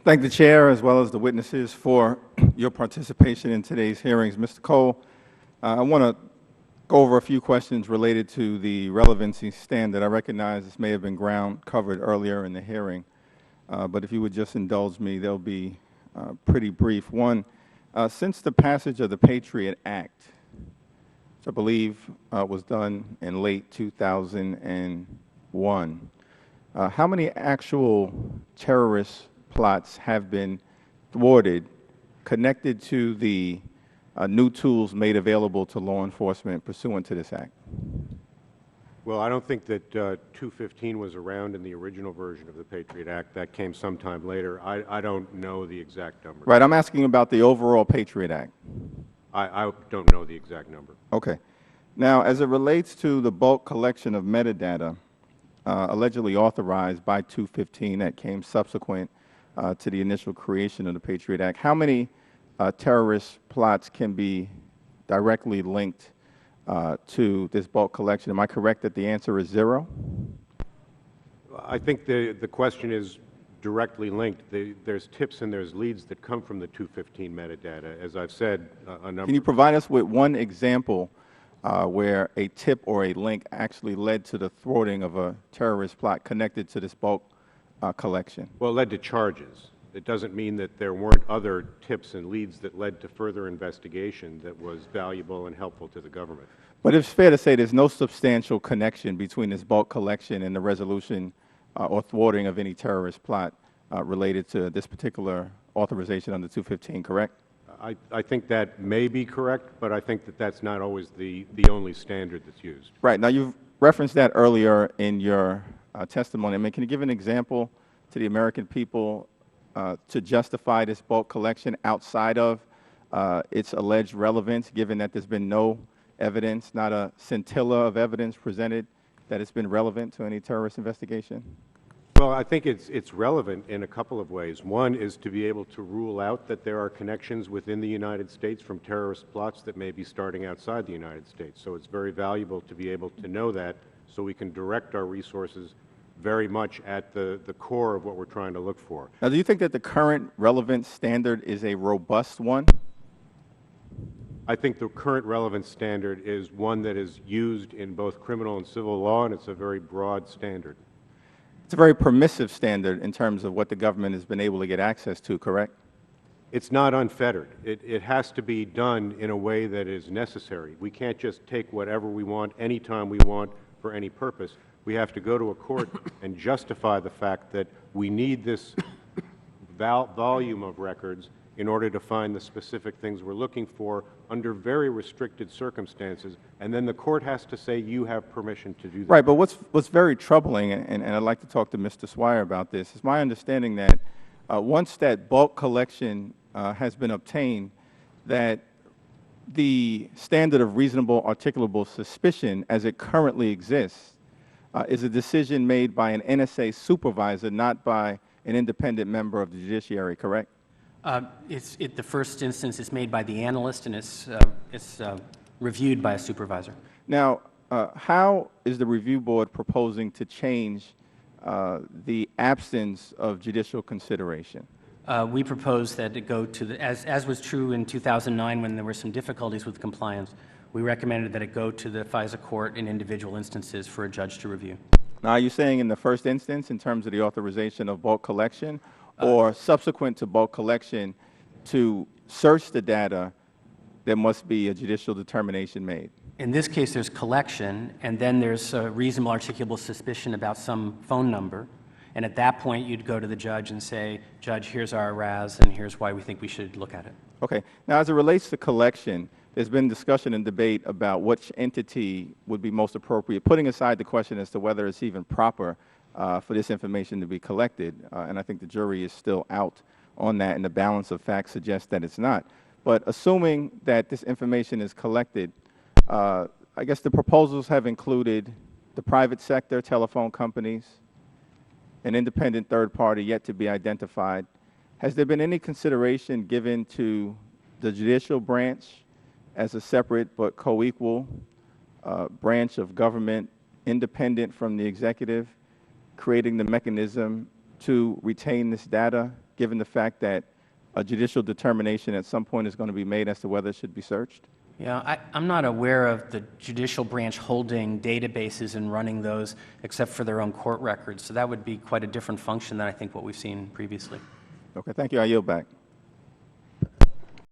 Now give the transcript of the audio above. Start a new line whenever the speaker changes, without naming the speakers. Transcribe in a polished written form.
Thank the Chair as well as the witnesses for your participation in today's hearings. Mr. Cole, I want to go over a few questions related to the relevancy standard. I recognize this may have been ground covered earlier in the hearing, but if you would just indulge me, they'll be pretty brief. One, since the passage of the Patriot Act, which I believe was done in late 2001, how many actual terrorist plots have been thwarted connected to the new tools made available to law enforcement pursuant to this act?
Well, I don't think that 215 was around in the original version of the Patriot Act. That came sometime later. I don't know the exact number.
Right. I'm asking about the overall Patriot Act.
I don't know the exact number.
Okay. Now, as it relates to the bulk collection of metadata allegedly authorized by 215 that came subsequent to the initial creation of the Patriot Act, how many terrorist plots can be directly linked to this bulk collection? Am I correct that the answer is 0?
I think the question is directly linked. There's tips and there's leads that come from the 215 metadata. As I've said, a number.
Can you provide us with one example where a tip or a link actually led to the thwarting of a terrorist plot connected to this bulk collection?
Well, it led to charges. It doesn't mean that there weren't other tips and leads that led to further investigation that was valuable and helpful to the government.
But it's fair to say there's no substantial connection between this bulk collection and the resolution or thwarting of any terrorist plot related to this particular authorization under 215, correct?
I think that may be correct, but I think that that's not always the only standard that's used.
Right. Now, you've referenced that earlier in your testimony. I mean, can you give an example to the American people to justify this bulk collection outside of its alleged relevance, given that there's been no evidence, not a scintilla of evidence presented that it's been relevant to any terrorist investigation?
Well, I think it's relevant in a couple of ways. One is to be able to rule out that there are connections within the United States from terrorist plots that may be starting outside the United States. So it's very valuable to be able to know that so we can direct our resources very much at the core of what we're trying to look for.
Now, do you think that the current relevance standard is a robust one?
I think the current relevance standard is one that is used in both criminal and civil law, and it's a very broad standard.
It's a very permissive standard in terms of what the government has been able to get access to, correct?
It's not unfettered. It has to be done in a way that is necessary. We can't just take whatever we want, anytime we want, for any purpose. We have to go to a court and justify the fact that we need this volume of records in order to find the specific things we're looking for under very restricted circumstances, and then the court has to say you have permission to do that.
Right, but what's very troubling, and I'd like to talk to Mr. Swire about this, is my understanding that once that bulk collection has been obtained, that the standard of reasonable articulable suspicion as it currently exists is a decision made by an NSA supervisor, not by an independent member of the judiciary, correct?
The first instance is made by the analyst, and it's reviewed by a supervisor.
Now, how is the review board proposing to change the absence of judicial consideration?
We propose that it go to the, as was true in 2009 when there were some difficulties with compliance, we recommended that it go to the FISA court in individual instances for a judge to review.
Now, are you saying in the first instance in terms of the authorization of bulk collection, or subsequent to bulk collection to search the data, there must be a judicial determination made?
In this case, there's collection, and then there's a reasonable articulable suspicion about some phone number. And at that point, you'd go to the judge and say, Judge, here's our RAS, and here's why we think we should look at it. Okay. Now, as it relates to collection, there's been discussion and debate about which entity would be most appropriate, putting aside the question as to whether it's even proper for this information to be collected. And I think the jury is still out on that, and the balance of facts suggests that it's not. But assuming that this information is collected, I guess the proposals have included the private sector, telephone companies, an independent third party yet to be identified. Has there been any consideration given to the judicial branch as a separate but co-equal branch of government, independent from the executive, creating the mechanism to retain this data
given the fact that a judicial determination at some point is going to be made as to whether it should be searched?
Yeah, I'm not aware of the judicial branch holding databases and running those except for their own court records. So that would be quite a different function than I think what we've seen previously.
Okay, thank you. I yield back.